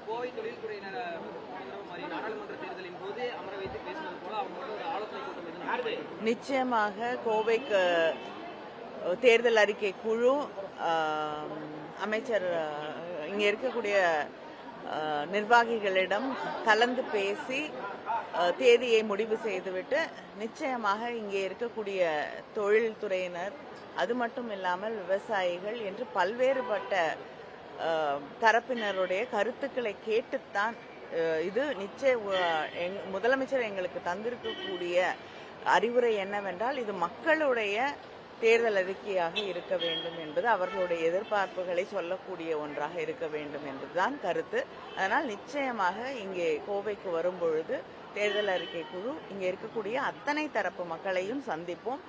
கோவை தொழில்துறையினர் நாடாளுமன்ற தேர்தலின் போது அமர வைத்து பேசினது போல அவங்களோட ஒரு ஆலோசனை கூட்டம் நிச்சயமாக கோவைக்கு தேர்தல் அறிக்கை குழு அமைச்சர் இங்கே இருக்கக்கூடிய நிர்வாகிகளிடம் கலந்து பேசி தேதியை முடிவு செய்துவிட்டு நிச்சயமாக இங்கே இருக்கக்கூடிய தொழில்துறையினர் அது மட்டும் இல்லாமல் விவசாயிகள் என்று பல்வேறுபட்ட தரப்பினருடைய கருத்துக்களை கேட்டுத்தான் இது முதலமைச்சர் எங்களுக்கு தந்திருக்கக்கூடிய அறிவுரை என்னவென்றால் இது மக்களுடைய தேர்தல் அறிக்கையாக இருக்க வேண்டும் என்பது அவர்களுடைய எதிர்பார்ப்புகளை சொல்லக்கூடிய ஒன்றாக இருக்க வேண்டும் என்பதுதான் கருத்து. அதனால் நிச்சயமாக இங்கே கோவைக்கு வரும்பொழுது தேர்தல் அறிக்கை குழு இங்கே இருக்கக்கூடிய அத்தனை தரப்பு மக்களையும் சந்திப்போம்.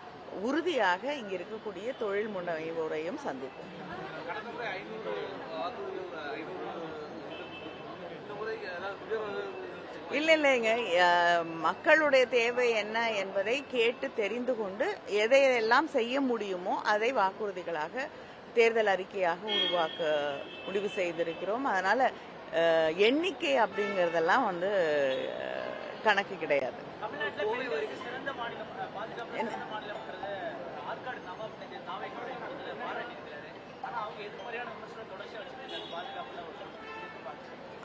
உறுதியாக இங்கே இருக்கக்கூடிய தொழில் முனைவோரையும் சந்திப்போம். இல்லைங்க, மக்களுடைய தேவை என்ன என்பதை கேட்டு தெரிந்து கொண்டு எதையெல்லாம் செய்ய முடியுமோ அதை வாக்குறுதிகளாக தேர்தல் அறிக்கையாக உருவாக்க முடிவு செய்திருக்கிறோம். அதனால எண்ணிக்கை அப்படிங்கறதெல்லாம் கணக்கு கிடையாது.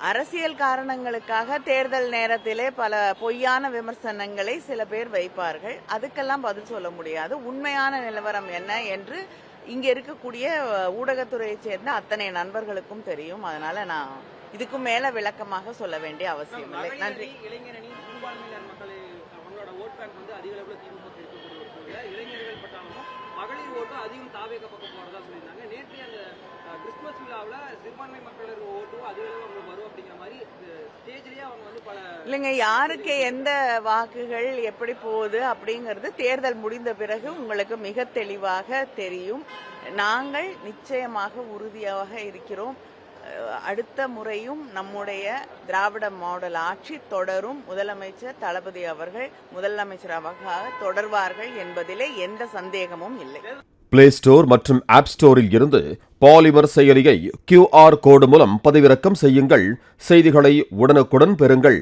அரசியல் காரணங்களுக்காக தேர்தல் நேரத்திலே பல பொய்யான விமர்சனங்களை சில பேர் வைப்பார்கள். அதுக்கெல்லாம் பதில் சொல்ல முடியாது. உண்மையான நிலவரம் என்ன என்று இங்க இருக்கக்கூடிய ஊடகத்துறையை சேர்ந்த அத்தனை நண்பர்களுக்கும் தெரியும். அதனால நான் இதுக்கு மேல விளக்கமாக சொல்ல வேண்டிய அவசியம் இல்லை. நன்றி. இளைஞரணி சிறுபான்மையினர் மக்கள் அவங்களோட ஓட் பேங்க் அதிக அளவில் திமுக இருக்கக்கூடிய ஒரு சூழல இளைஞர்கள் பட்டாலும் மகளிர் ஓட்டு அதிகம் தாவேக பக்கம் போறதா சொல்லியிருந்தாங்க. நேற்று அந்த கிறிஸ்துமஸ் விழாவில் சிறுபான்மை மக்களர் ஓட்டு அதிக அளவு அவங்களுக்கு வரும் அப்படிங்கிற மாதிரி ஸ்டேஜ்லயே அவங்க பல இல்லைங்க, யாருக்கு எந்த வாக்குகள் எப்படி போகுது அப்படிங்கிறது தேர்தல் முடிந்த பிறகு உங்களுக்கு மிக தெளிவாக தெரியும். நாங்கள் நிச்சயமாக உறுதியாக இருக்கிறோம். அடுத்த முறையும் நம்முடைய திராவிட மாடல் ஆட்சி தொடரும். முதலமைச்சர் தளபதி அவர்கள் முதலமைச்சராக தொடர்வார்கள் என்பதிலே எந்த சந்தேகமும் இல்லை. பிளே ஸ்டோர் மற்றும் ஆப் ஸ்டோரில் இருந்து பாலிமர் செயலியை QR கோடு மூலம் பதிவிறக்கம் செய்யுங்கள். செய்திகளை உடனுக்குடன் பெறுங்கள்.